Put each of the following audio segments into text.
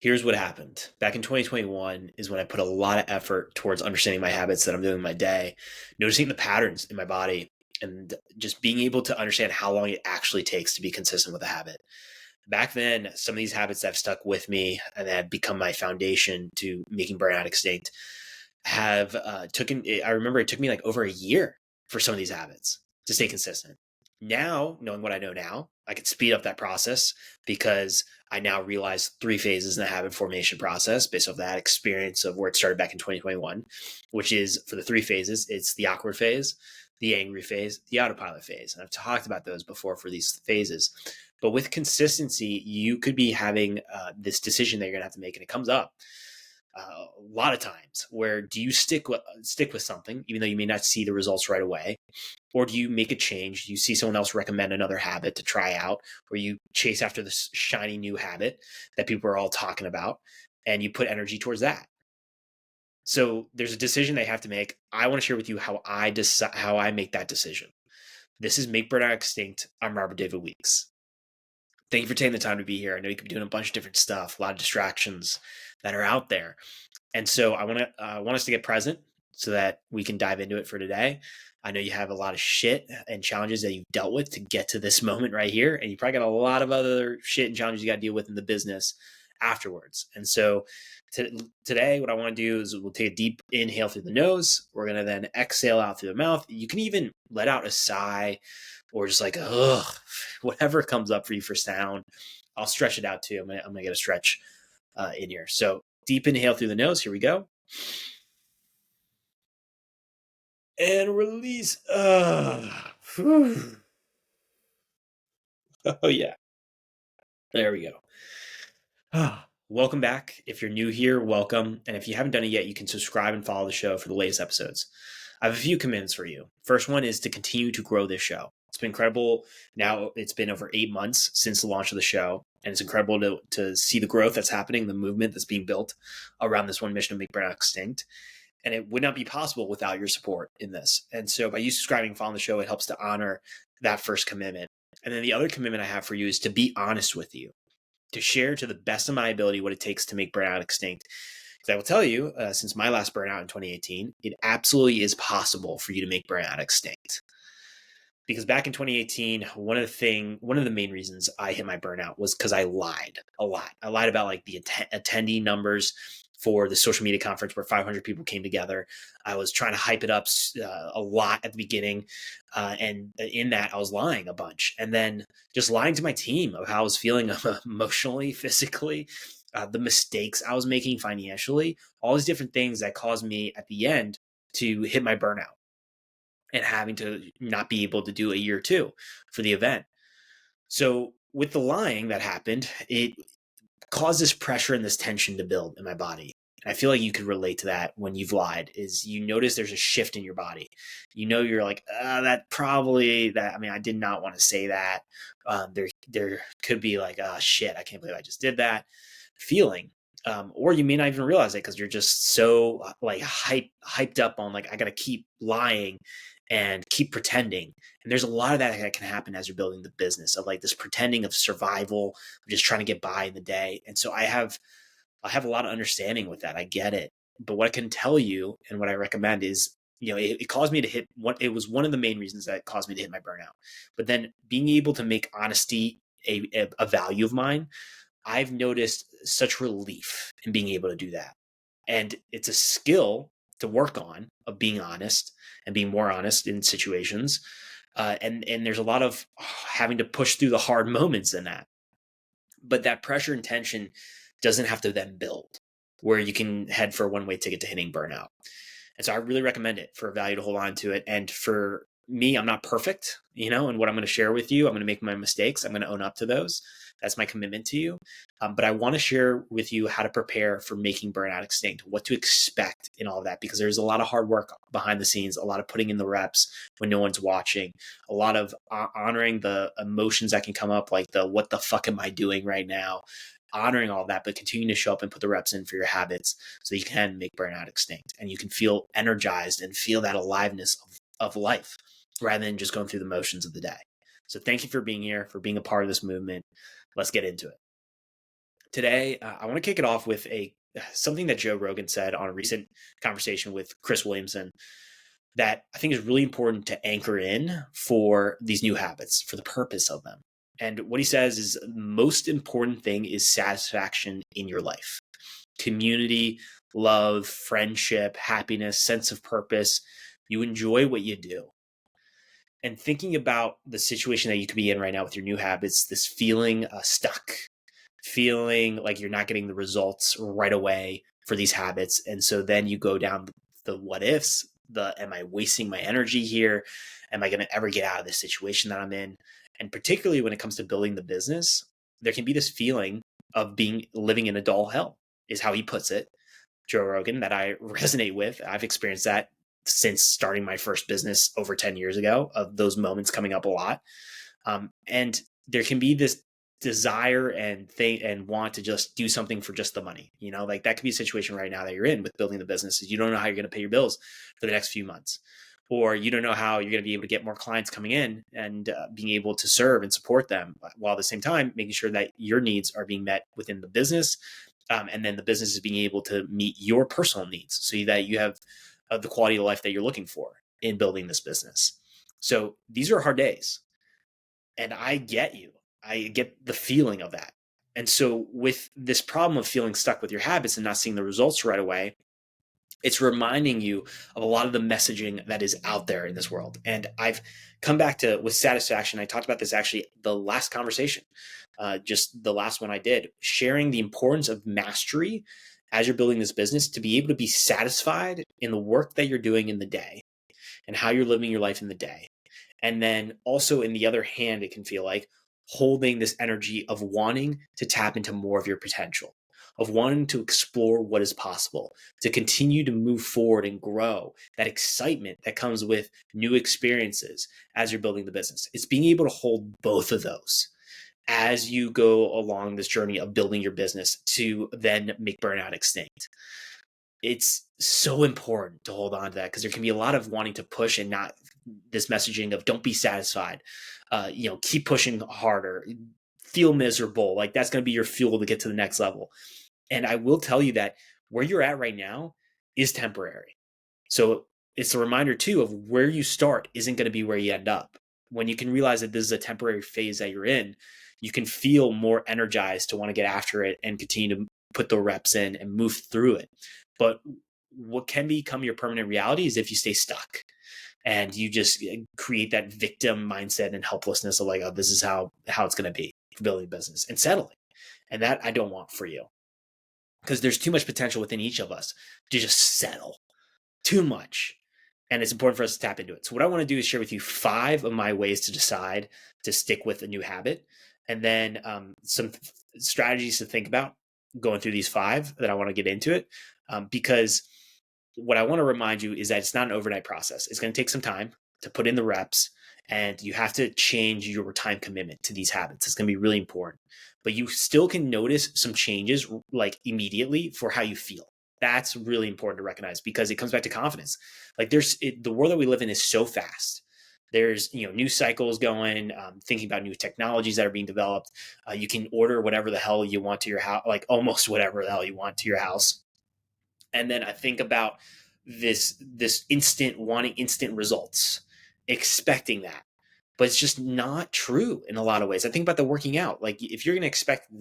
Here's what happened. Back in 2021 is when I put a lot of effort towards understanding my habits that I'm doing in my day, noticing the patterns in my body, and just being able to understand how long it actually takes to be consistent with a habit. Back then, some of these habits that have stuck with me and that have become my foundation to making burnout extinct have I remember it took me like over a year for some of these habits to stay consistent. Now, knowing what I know now, I could speed up that process because I now realize three phases in the habit formation process based off that experience of where it started back in 2021, which is for the three phases, it's the awkward phase, the angry phase, the autopilot phase. And I've talked about those before for these phases. But with consistency, you could be having this decision that you're going to have to make, and it comes up a lot of times. Where do you stick with something, even though you may not see the results right away, or do you make a change? Do you see someone else recommend another habit to try out, or you chase after this shiny new habit that people are all talking about, and you put energy towards that? So there's a decision they have to make. I want to share with you how I decide, how I make that decision. This is Make Burnout Extinct. I'm Robert David Weeks. Thank you for taking the time to be here. I know you could be doing a bunch of different stuff, a lot of distractions that are out there. And so I want us to get present so that we can dive into it for today. I know you have a lot of shit and challenges that you've dealt with to get to this moment right here. And you probably got a lot of other shit and challenges you got to deal with in the business afterwards. And so today, what I want to do is we'll take a deep inhale through the nose. We're going to then exhale out through the mouth. You can even let out a sigh or just like, ugh, whatever comes up for you for sound. I'll stretch it out too. I'm going to get a stretch in here. So deep inhale through the nose. Here we go. And release. Oh, yeah. There we go. Welcome back. If you're new here, welcome. And if you haven't done it yet, you can subscribe and follow the show for the latest episodes. I have a few commitments for you. First one is to continue to grow this show. It's been incredible. Now it's been over 8 months since the launch of the show. And it's incredible to see the growth that's happening, the movement that's being built around this one mission to make burnout extinct. And it would not be possible without your support in this. And so by you subscribing and following the show, it helps to honor that first commitment. And then the other commitment I have for you is to be honest with you, to share to the best of my ability what it takes to make burnout extinct. Because I will tell you, since my last burnout in 2018, it absolutely is possible for you to make burnout extinct. Because back in 2018, one of the main reasons I hit my burnout was because I lied a lot. I lied about like the attendee numbers for the social media conference where 500 people came together. I was trying to hype it up a lot at the beginning. And in that, I was lying a bunch. And then just lying to my team of how I was feeling emotionally, physically, the mistakes I was making financially, all these different things that caused me at the end to hit my burnout and having to not be able to do a year two for the event. So with the lying that happened, it caused this pressure and this tension to build in my body. And I feel like you could relate to that when you've lied, is you notice there's a shift in your body. You know, you're like, I did not want to say that. There could be like, shit, I can't believe I just did that feeling. Or you may not even realize it because you're just so like hyped up on like, I got to keep lying and keep pretending. And there's a lot of that can happen as you're building the business, of like this pretending of survival, of just trying to get by in the day. And so I have a lot of understanding with that. I get it. But what I can tell you and what I recommend is, it caused me to hit it was one of the main reasons that caused me to hit my burnout. But then being able to make honesty a value of mine, I've noticed such relief in being able to do that. And it's a skill to work on, of being honest and being more honest in situations. And there's a lot of having to push through the hard moments in that. But that pressure and tension doesn't have to then build where you can head for a one-way ticket to hitting burnout. And so I really recommend it for a value to hold on to it. And for me, I'm not perfect, and what I'm going to share with you, I'm going to make my mistakes. I'm going to own up to those. That's my commitment to you. But I want to share with you how to prepare for making burnout extinct, what to expect in all of that, because there's a lot of hard work behind the scenes, a lot of putting in the reps when no one's watching, a lot of honoring the emotions that can come up, like the, what the fuck am I doing right now? Honoring all of that, but continuing to show up and put the reps in for your habits so you can make burnout extinct and you can feel energized and feel that aliveness of life rather than just going through the motions of the day. So thank you for being here, for being a part of this movement. Let's get into it. Today, I want to kick it off with a something that Joe Rogan said on a recent conversation with Chris Williamson that I think is really important to anchor in for these new habits, for the purpose of them. And what he says is the most important thing is satisfaction in your life. Community, love, friendship, happiness, sense of purpose. You enjoy what you do. And thinking about the situation that you could be in right now with your new habits, this feeling stuck, feeling like you're not getting the results right away for these habits. And so then you go down the what ifs, the am I wasting my energy here? Am I going to ever get out of this situation that I'm in? And particularly when it comes to building the business, there can be this feeling of being living in a dull hell, is how he puts it, Joe Rogan, that I resonate with. I've experienced that since starting my first business over 10 years ago, of those moments coming up a lot. And there can be this desire and thing and want to just do something for just the money. Like that could be a situation right now that you're in with building the business. Is you don't know how you're going to pay your bills for the next few months, or you don't know how you're going to be able to get more clients coming in and being able to serve and support them, while at the same time making sure that your needs are being met within the business. And then the business is being able to meet your personal needs so that you have the quality of life that you're looking for in building this business. So these are hard days. And I get you. I get the feeling of that. And so with this problem of feeling stuck with your habits and not seeing the results right away, it's reminding you of a lot of the messaging that is out there in this world. And I've come back to with satisfaction. I talked about this actually the last conversation, just the last one I did, sharing the importance of mastery as you're building this business, to be able to be satisfied in the work that you're doing in the day and how you're living your life in the day. And then also, in the other hand, it can feel like holding this energy of wanting to tap into more of your potential, of wanting to explore what is possible, to continue to move forward and grow, that excitement that comes with new experiences as you're building the business. It's being able to hold both of those as you go along this journey of building your business to then make burnout extinct. It's so important to hold on to that, because there can be a lot of wanting to push and not this messaging of don't be satisfied, keep pushing harder, feel miserable. Like that's going to be your fuel to get to the next level. And I will tell you that where you're at right now is temporary. So it's a reminder too of where you start isn't going to be where you end up. When you can realize that this is a temporary phase that you're in, you can feel more energized to want to get after it and continue to put the reps in and move through it. But what can become your permanent reality is if you stay stuck and you just create that victim mindset and helplessness of like, oh, this is how it's going to be for building a business and settling. And that I don't want for you, because there's too much potential within each of us to just settle too much. And it's important for us to tap into it. So what I want to do is share with you 5 of my ways to decide to stick with a new habit, and then some strategies to think about going through these 5 that I want to get into it. Because what I want to remind you is that it's not an overnight process. It's going to take some time to put in the reps, and you have to change your time commitment to these habits. It's going to be really important, but you still can notice some changes like immediately for how you feel. That's really important to recognize, because it comes back to confidence. Like the world that we live in is so fast. There's new cycles going, thinking about new technologies that are being developed. You can order whatever the hell you want to your house, like almost whatever the hell you want to your house. And then I think about this instant wanting instant results, expecting that. But it's just not true in a lot of ways. I think about the working out. Like if you're going to expect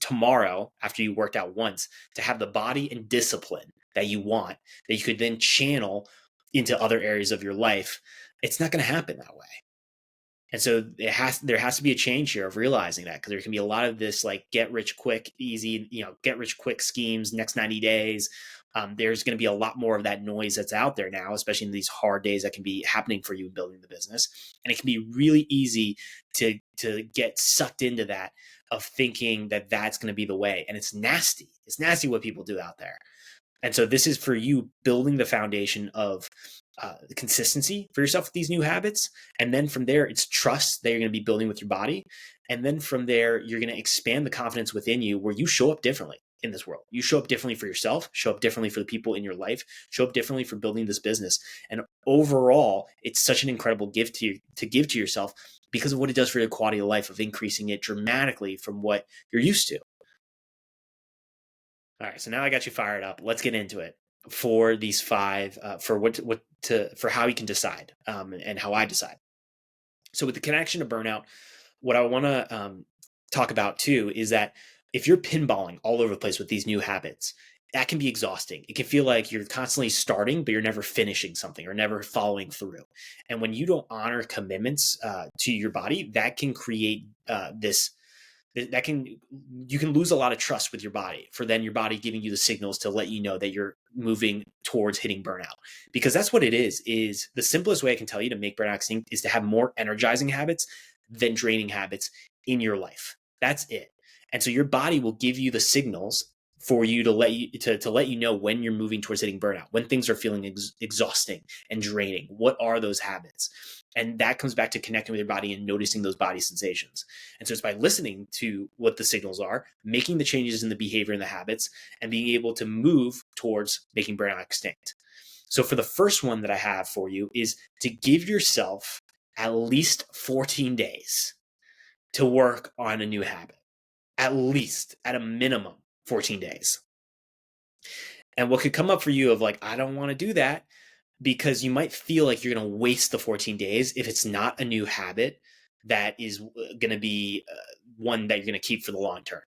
tomorrow, after you worked out once, to have the body and discipline that you want, that you could then channel into other areas of your life, it's not going to happen that way. And so there has to be a change here of realizing that, because there can be a lot of this like get rich quick, easy, get rich quick schemes, next 90 days. There's going to be a lot more of that noise that's out there now, especially in these hard days that can be happening for you building the business. And it can be really easy to get sucked into that, of thinking that that's going to be the way. And it's nasty. It's nasty what people do out there. And so this is for you building the foundation of consistency for yourself with these new habits. And then from there, it's trust that you're going to be building with your body. And then from there, you're going to expand the confidence within you, where you show up differently in this world. You show up differently for yourself, show up differently for the people in your life, show up differently for building this business. And overall, it's such an incredible gift to give to yourself, because of what it does for your quality of life, of increasing it dramatically from what you're used to. All right, so now I got you fired up. Let's get into it for these five, for how you can decide, and how I decide. So with the connection to burnout, what I want to talk about too is that if you're pinballing all over the place with these new habits, that can be exhausting. It can feel like you're constantly starting, but you're never finishing something or never following through. And when you don't honor commitments to your body, that can create this that can you can lose a lot of trust with your body for then your body giving you the signals to let you know that you're moving towards hitting burnout, because that's what it is the simplest way I can tell you to make burnout extinct is to have more energizing habits than draining habits in your life. That's it. And so your body will give you the signals for you to let you know when you're moving towards hitting burnout, when things are feeling exhausting and draining. What are those habits? And that comes back to connecting with your body and noticing those body sensations. And so it's by listening to what the signals are, making the changes in the behavior and the habits, and being able to move towards making burnout extinct. So for the first one that I have for you is to give yourself at least 14 days to work on a new habit. At least, at a minimum, 14 days. And what could come up for you of like, I don't want to do that, because you might feel like you're going to waste the 14 days if it's not a new habit that is going to be one that you're going to keep for the long term.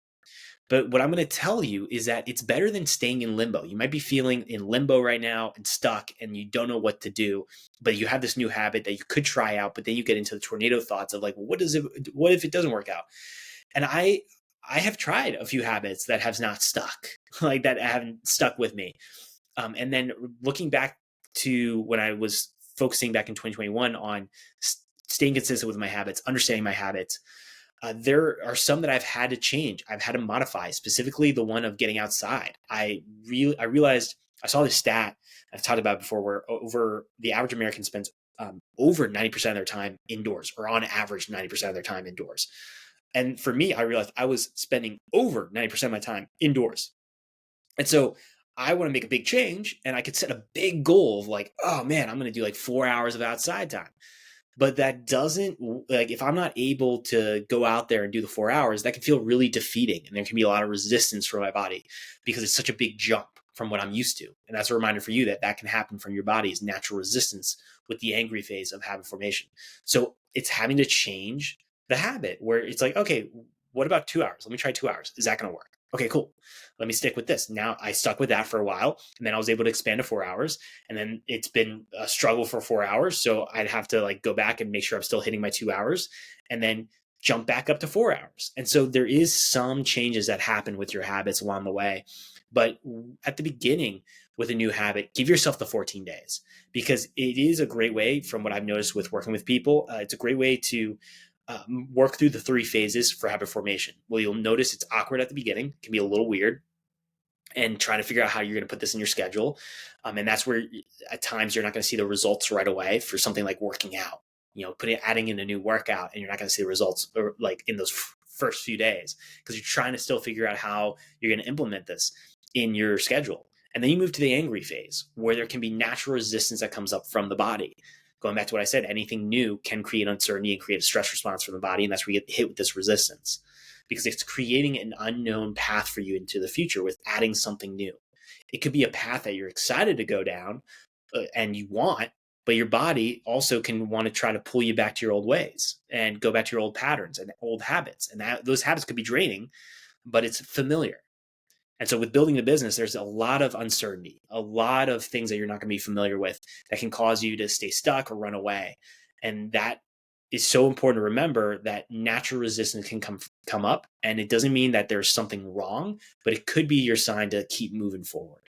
But what I'm going to tell you is that it's better than staying in limbo. You might be feeling in limbo right now and stuck and you don't know what to do, but you have this new habit that you could try out, but then you get into the tornado thoughts of like, well, what if it doesn't work out? And I have tried a few habits that have not stuck, like that haven't stuck with me. And then looking back to when I was focusing back in 2021 on staying consistent with my habits, understanding my habits, there are some that I've had to change. I've had to modify, specifically the one of getting outside. I realized, I saw this stat I've talked about before, where over the average American spends over 90% of their time indoors, or on average 90% of their time indoors. And for me, I realized I was spending over 90% of my time indoors. And so I want to make a big change, and I could set a big goal of like, oh man, I'm going to do like 4 hours of outside time. But that doesn't, like, if I'm not able to go out there and do the 4 hours, that can feel really defeating. And there can be a lot of resistance from my body because it's such a big jump from what I'm used to. And that's a reminder for you that that can happen from your body's natural resistance with the angry phase of habit formation. So it's having to change the habit where it's like, okay, what about 2 hours? Let me try 2 hours. Is that going to work? Okay, cool. Let me stick with this. Now I stuck with that for a while, and then I was able to expand to 4 hours, and then it's been a struggle for 4 hours. So I'd have to like go back and make sure I'm still hitting my 2 hours, and then jump back up to 4 hours. And so there is some changes that happen with your habits along the way. But at the beginning with a new habit, give yourself the 14 days, because it is a great way, from what I've noticed with working with people, it's a great way to work through the 3 phases for habit formation. Well, you'll notice it's awkward at the beginning, it can be a little weird, and trying to figure out how you're going to put this in your schedule. And that's where at times you're not going to see the results right away for something like working out. Adding in a new workout, and you're not going to see the results or like in those first few days, because you're trying to still figure out how you're going to implement this in your schedule. And then you move to the angry phase, where there can be natural resistance that comes up from the body. Going back to what I said, anything new can create uncertainty and create a stress response from the body. And that's where you get hit with this resistance, because it's creating an unknown path for you into the future with adding something new. It could be a path that you're excited to go down and you want, but your body also can want to try to pull you back to your old ways and go back to your old patterns and old habits. And those habits could be draining, but it's familiar. And so with building the business, there's a lot of uncertainty, a lot of things that you're not going to be familiar with that can cause you to stay stuck or run away. And that is so important to remember, that natural resistance can come up. And it doesn't mean that there's something wrong, but it could be your sign to keep moving forward.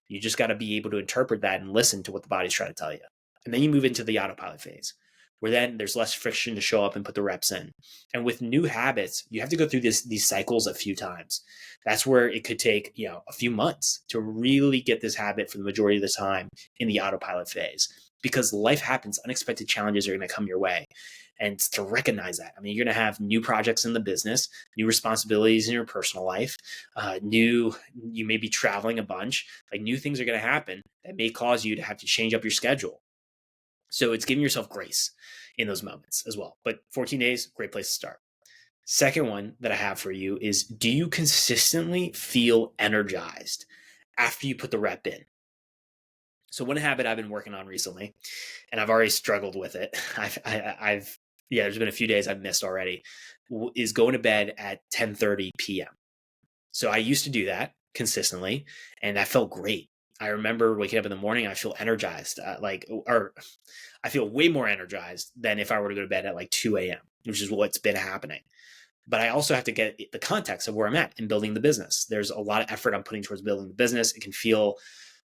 You just got to be able to interpret that and listen to what the body's trying to tell you. And then you move into the autopilot phase, where then there's less friction to show up and put the reps in. And with new habits, you have to go through these cycles a few times. That's where it could take a few months to really get this habit for the majority of the time in the autopilot phase, because life happens. Unexpected challenges are going to come your way. And to recognize that, I mean, you're going to have new projects in the business, new responsibilities in your personal life, you may be traveling a bunch, like new things are going to happen that may cause you to have to change up your schedule. So it's giving yourself grace in those moments as well. But 14 days, great place to start. Second one that I have for you is, do you consistently feel energized after you put the rep in? So one habit I've been working on recently, and I've already struggled with it. There's been a few days I've missed already, is going to bed at 10:30 p.m. So I used to do that consistently, and that felt great. I remember waking up in the morning, I feel energized, or I feel way more energized than if I were to go to bed at like 2 a.m., which is what's been happening. But I also have to get the context of where I'm at in building the business. There's a lot of effort I'm putting towards building the business. It can feel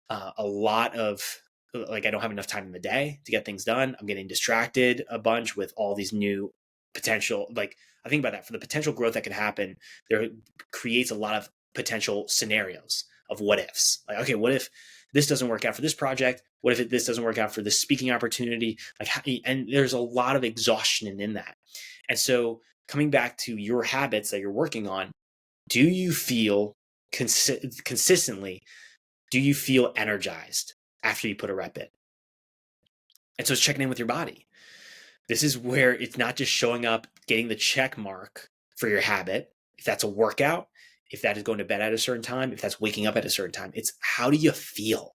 a lot of like I don't have enough time in the day to get things done. I'm getting distracted a bunch with all these new potential, like I think about that for the potential growth that could happen. There creates a lot of potential scenarios of what ifs. Like, okay, what if this doesn't work out for this project? What if this doesn't work out for this speaking opportunity? And there's a lot of exhaustion in that. And so coming back to your habits that you're working on, do you feel consistently, do you feel energized after you put a rep in? And so it's checking in with your body. This is where it's not just showing up, getting the check mark for your habit. If that's a workout, if that is going to bed at a certain time, if that's waking up at a certain time, it's how do you feel?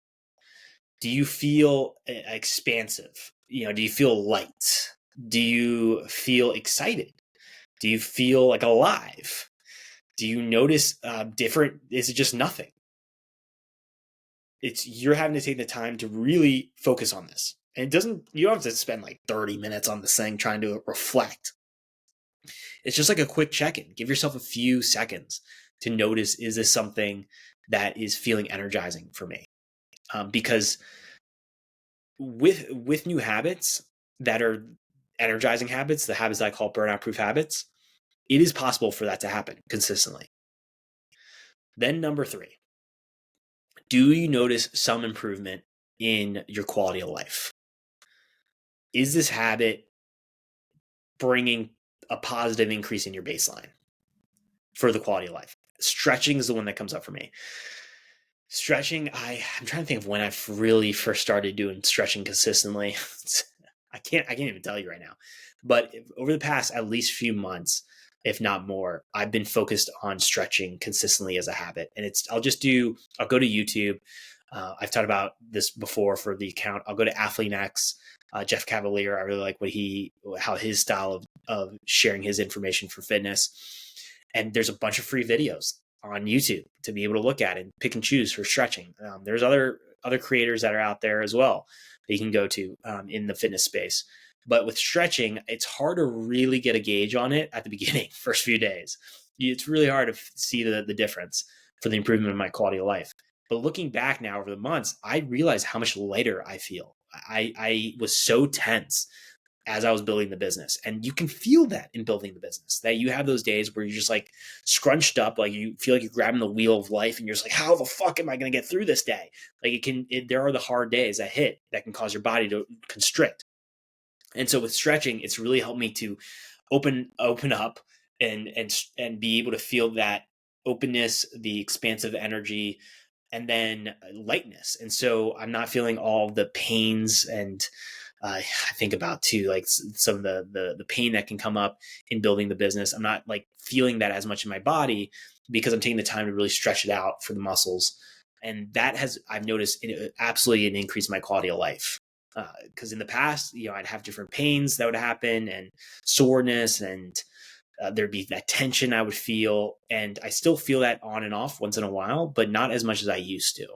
Do you feel expansive? Do you feel light? Do you feel excited? Do you feel like alive? Do you notice different? Is it just nothing? You're having to take the time to really focus on this. And you don't have to spend like 30 minutes on this thing trying to reflect. It's just like a quick check-in. Give yourself a few seconds to notice, is this something that is feeling energizing for me? Because with new habits that are energizing habits, the habits that I call burnout-proof habits, it is possible for that to happen consistently. Then number 3, do you notice some improvement in your quality of life? Is this habit bringing a positive increase in your baseline for the quality of life? Stretching is the one that comes up for me. Stretching, I'm trying to think of when I really first started doing stretching consistently. I can't even tell you right now. But over the past at least few months, if not more, I've been focused on stretching consistently as a habit. And I'll go to YouTube. I've talked about this before for the account. I'll go to AthleanX, Jeff Cavalier. I really like how his style of sharing his information for fitness. And there's a bunch of free videos on YouTube to be able to look at and pick and choose for stretching. There's other creators that are out there as well that you can go to in the fitness space. But with stretching, it's hard to really get a gauge on it at the beginning, first few days. It's really hard to see the difference for the improvement of my quality of life. But looking back now over the months, I realized how much lighter I feel. I was so tense as I was building the business. And you can feel that in building the business, that you have those days where you're just like scrunched up, like you feel like you're grabbing the wheel of life and you're just like, how the fuck am I going to get through this day? Like there are the hard days that hit that can cause your body to constrict. And so with stretching, it's really helped me to open up and be able to feel that openness, the expansive energy, and then lightness. And so I'm not feeling all the pains and I think about too, like some of the pain that can come up in building the business. I'm not like feeling that as much in my body because I'm taking the time to really stretch it out for the muscles. And that I've noticed absolutely an increase in my quality of life. Because in the past, I'd have different pains that would happen and soreness and there'd be that tension I would feel. And I still feel that on and off once in a while, but not as much as I used to.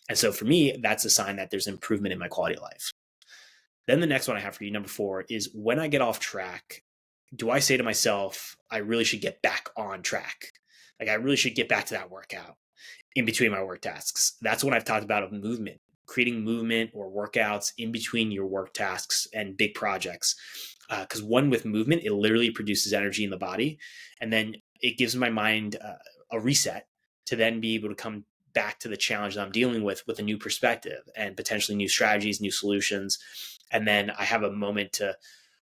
And so for me, that's a sign that there's improvement in my quality of life. Then the next one I have for you, number 4, is when I get off track, do I say to myself, I really should get back on track? Like I really should get back to that workout in between my work tasks. That's what I've talked about of movement, creating movement or workouts in between your work tasks and big projects. Because with movement, it literally produces energy in the body. And then it gives my mind a reset to then be able to come back to the challenge that I'm dealing with a new perspective and potentially new strategies, new solutions. And then I have a moment to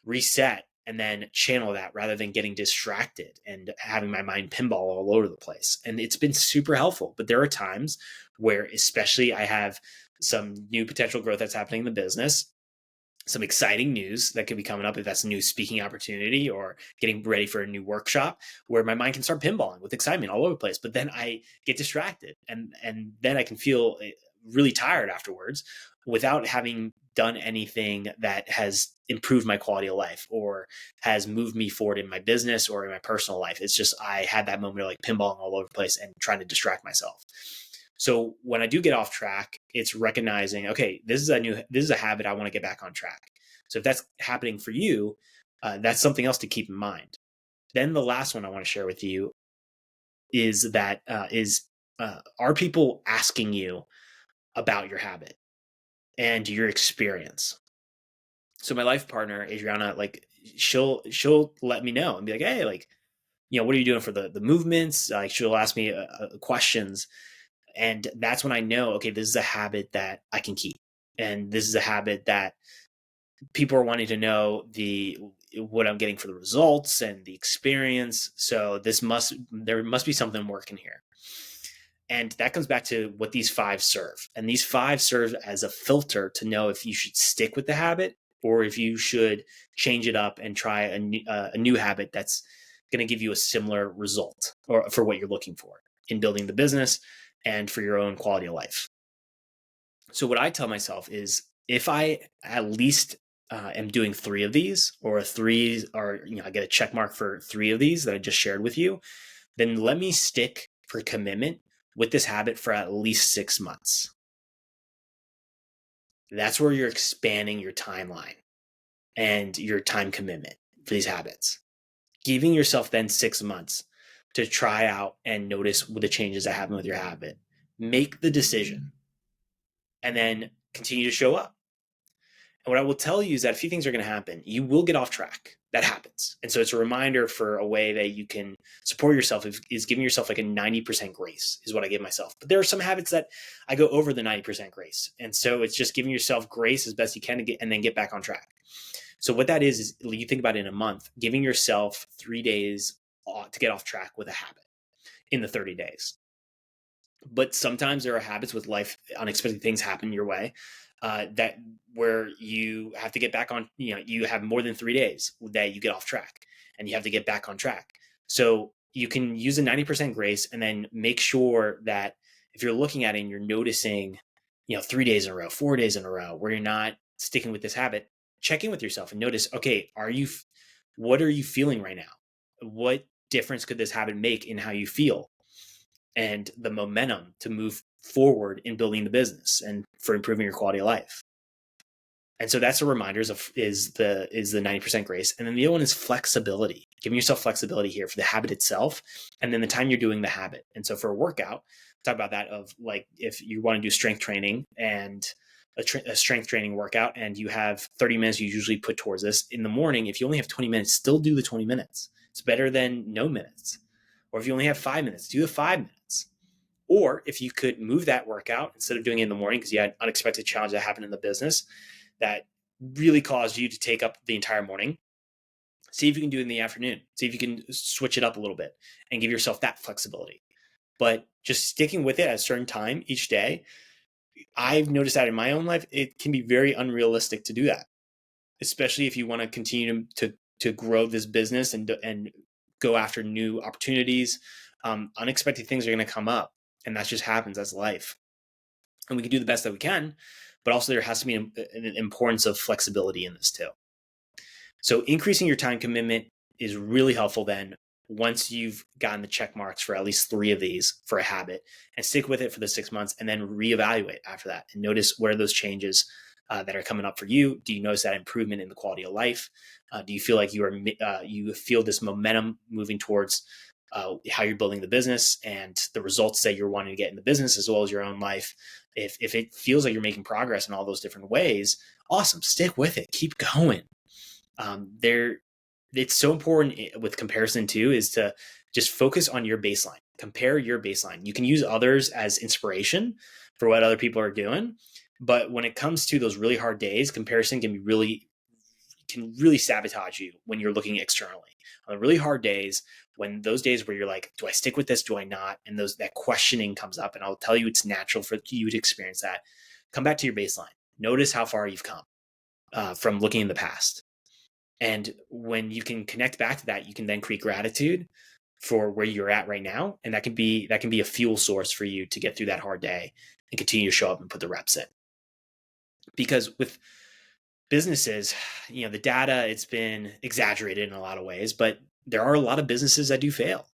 reset and then channel that rather than getting distracted and having my mind pinball all over the place. And it's been super helpful. But there are times where, especially I have some new potential growth that's happening in the business, some exciting news that could be coming up, if that's a new speaking opportunity or getting ready for a new workshop, where my mind can start pinballing with excitement all over the place. But then I get distracted, and then I can feel really tired afterwards without having done anything that has improved my quality of life or has moved me forward in my business or in my personal life. It's just I had that moment of like pinballing all over the place and trying to distract myself. So when I do get off track, it's recognizing, okay, this is a habit I want to get back on track. So if that's happening for you, that's something else to keep in mind. Then the last one I want to share with you is that are people asking you about your habit and your experience? So my life partner, Adriana, like she'll let me know and be like, hey, like, what are you doing for the movements? Like she'll ask me questions. And that's when I know, okay, this is a habit that I can keep. And this is a habit that people are wanting to know what I'm getting for the results and the experience. So there must be something working here. And that comes back to what these 5 serve. And these 5 serve as a filter to know if you should stick with the habit or if you should change it up and try a new habit that's going to give you a similar result or for what you're looking for in building the business and for your own quality of life. So what I tell myself is if I at least am doing 3 of these or I get a check mark for 3 of these that I just shared with you, then let me stick for commitment with this habit for at least 6 months. That's where you're expanding your timeline and your time commitment for these habits. Giving yourself then 6 months to try out and notice the changes that happen with your habit. Make the decision and then continue to show up. And what I will tell you is that a few things are going to happen. You will get off track. That happens. And so it's a reminder for a way that you can support yourself is giving yourself like a 90% grace is what I give myself. But there are some habits that I go over the 90% grace. And so it's just giving yourself grace as best you can and then get back on track. So what that is you think about it in a month, giving yourself 3 days to get off track with a habit in the 30 days. But sometimes there are habits with life, unexpected things happen your way that where you have to get back on, you have more than 3 days that you get off track and you have to get back on track. So you can use a 90% grace and then make sure that if you're looking at it and you're noticing, 3 days in a row, 4 days in a row, where you're not sticking with this habit, check in with yourself and notice, okay, what are you feeling right now? What difference could this habit make in how you feel? And the momentum to move forward in building the business and for improving your quality of life. And so that's the reminders is the 90% grace. And then the other one is flexibility, giving yourself flexibility here for the habit itself. And then the time you're doing the habit. And so for a workout, talk about that of like, if you want to do strength training and a strength training workout and you have 30 minutes you usually put towards this in the morning, if you only have 20 minutes, still do the 20 minutes. It's better than no minutes. Or if you only have 5 minutes, do the 5 minutes. Or if you could move that workout instead of doing it in the morning because you had an unexpected challenge that happened in the business that really caused you to take up the entire morning, see if you can do it in the afternoon. See if you can switch it up a little bit and give yourself that flexibility. But just sticking with it at a certain time each day, I've noticed that in my own life, it can be very unrealistic to do that, especially if you want to continue to grow this business and go after new opportunities. Unexpected things are going to come up, and that just happens. That's life. And we can do the best that we can, but also there has to be an importance of flexibility in this too. So increasing your time commitment is really helpful then once you've gotten the check marks for at least 3 of these for a habit, and stick with it for the 6 months and then reevaluate after that and notice where are those changes that are coming up for you. Do you notice that improvement in the quality of life? Do you feel like you feel this momentum moving towards how you're building the business and the results that you're wanting to get in the business as well as your own life? If it feels like you're making progress in all those different ways, awesome, stick with it, keep going. It's so important with comparison too, is to just focus on your baseline, compare your baseline. You can use others as inspiration for what other people are doing. But when it comes to those really hard days, comparison can really sabotage you when you're looking externally. On the really hard days, when those days where you're like, do I stick with this? Do I not? And that questioning comes up, and I'll tell you it's natural for you to experience that. Come back to your baseline. Notice how far you've come. from looking in the past. And when you can connect back to that, you can then create gratitude for where you're at right now. And that can be a fuel source for you to get through that hard day and continue to show up and put the reps in. Because with businesses, the data, it's been exaggerated in a lot of ways, but there are a lot of businesses that do fail.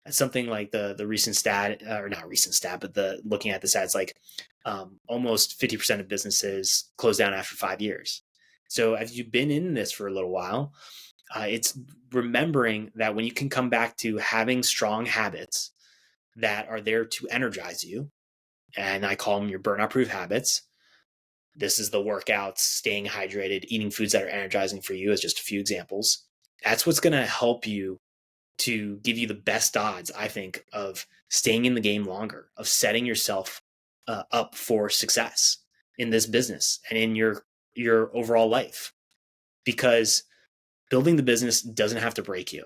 That's something like the recent stat, or not recent stat, but looking at the stats, like almost 50% of businesses close down after 5 years. So as you've been in this for a little while, it's remembering that when you can come back to having strong habits that are there to energize you, and I call them your burnout-proof habits. This is the workouts, staying hydrated, eating foods that are energizing for you as just a few examples. That's what's going to help you to give you the best odds, I think, of staying in the game longer, of setting yourself up for success in this business and in your overall life. Because building the business doesn't have to break you.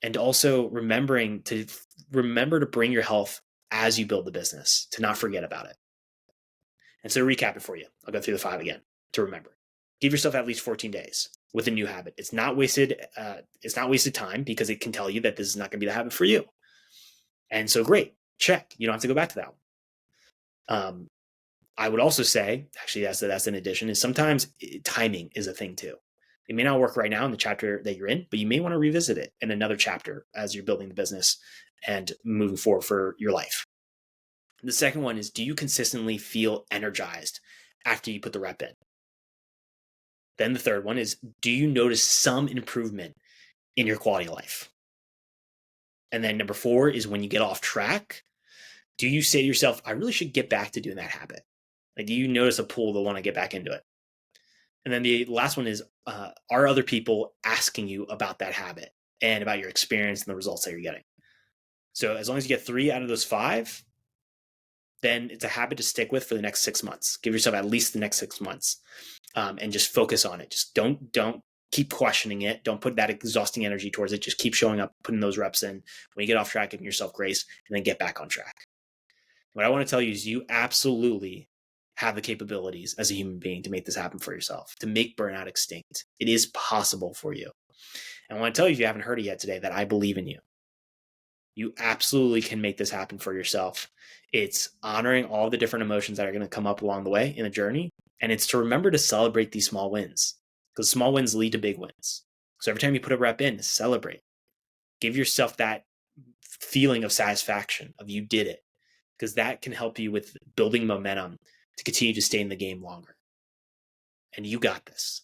And also remember to bring your health as you build the business, to not forget about it. And so to recap it for you, I'll go through the 5 again to remember. Give yourself at least 14 days with a new habit. It's not wasted time, because it can tell you that this is not going to be the habit for you. And so great, check. You don't have to go back to that one. I would also say, actually, that's an addition, is sometimes timing is a thing too. It may not work right now in the chapter that you're in, but you may want to revisit it in another chapter as you're building the business and moving forward for your life. The second one is, do you consistently feel energized after you put the rep in? Then the third one is, do you notice some improvement in your quality of life? And then number 4 is, when you get off track, do you say to yourself, I really should get back to doing that habit? Like, do you notice a pull to want to get back into it? And then the last one is, are other people asking you about that habit and about your experience and the results that you're getting? So as long as you get 3 out of those 5, then it's a habit to stick with for the next 6 months. Give yourself at least the next 6 months, and just focus on it. Just don't keep questioning it. Don't put that exhausting energy towards it. Just keep showing up, putting those reps in. When you get off track, giving yourself grace, and then get back on track. What I want to tell you is, you absolutely have the capabilities as a human being to make this happen for yourself, to make burnout extinct. It is possible for you. And I want to tell you, if you haven't heard it yet today, that I believe in you. You absolutely can make this happen for yourself. It's honoring all the different emotions that are going to come up along the way in the journey. And it's to remember to celebrate these small wins, because small wins lead to big wins. So every time you put a rep in, celebrate. Give yourself that feeling of satisfaction of you did it, because that can help you with building momentum to continue to stay in the game longer. And you got this.